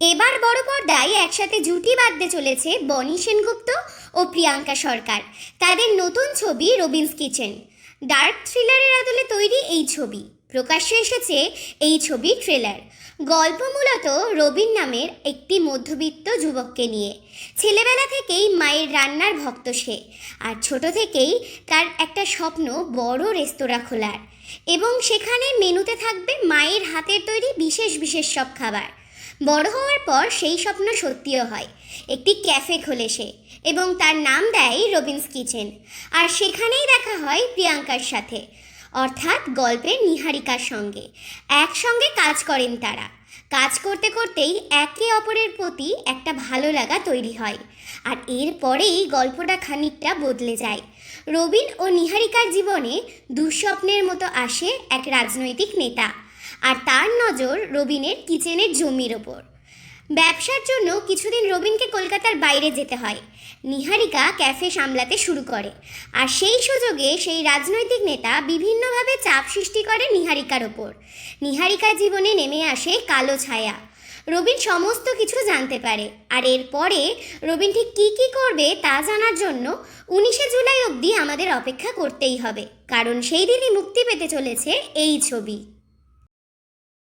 এবার বড় পর্দায় একসাথে জুটি বাঁধতে চলেছে বনি সেনগুপ্ত ও প্রিয়াঙ্কা সরকার। তাদের নতুন ছবি রবিনস কিচেন। ডার্ক থ্রিলারের আদলে তৈরি এই ছবি প্রকাশ্যে এসেছে। এই ছবির ট্রেলার। গল্প মূলত রবিন নামের একটি মধ্যবিত্ত যুবককে নিয়ে। ছেলেবেলা থেকেই মায়ের রান্নার ভক্ত সে, আর ছোট থেকেই তার একটা স্বপ্ন বড় রেস্তোরাঁ খোলার, এবং সেখানে মেনুতে থাকবে মায়ের হাতের তৈরি বিশেষ বিশেষ সব খাবার। বড় হওয়ার পর সেই স্বপ্ন সত্যিও হয়। একটি ক্যাফে খোলে সে, এবং তার নাম দেয় রবিনস কিচেন। আর সেখানেই দেখা হয় প্রিয়াঙ্কার সাথে, অর্থাৎ গল্পের নিহারিকার সঙ্গে। একসঙ্গে কাজ করেন তারা। কাজ করতে করতেই একে অপরের প্রতি একটা ভালো লাগা তৈরি হয়। আর এরপরেই গল্পটা খানিকটা বদলে যায়। রবিন ও নিহারিকার জীবনে দুঃস্বপ্নের মতো আসে এক রাজনৈতিক নেতা, আর তার নজর রবিনের কিচেনের জমির ওপর। ব্যবসার জন্য কিছুদিন রবিনকে কলকাতার বাইরে যেতে হয়। নিহারিকা ক্যাফে সামলাতে শুরু করে, আর সেই সুযোগে সেই রাজনৈতিক নেতা বিভিন্নভাবে চাপ সৃষ্টি করে নিহারিকার ওপর। নিহারিকার জীবনে নেমে আসে কালো ছায়া। রবিন সমস্ত কিছু জানতে পারে, আর এরপরে রবিন ঠিক কী কী করবে তা জানার জন্য 19শে জুলাই অবধি আমাদের অপেক্ষা করতেই হবে, কারণ সেই দিনই মুক্তি পেতে চলেছে এই ছবি।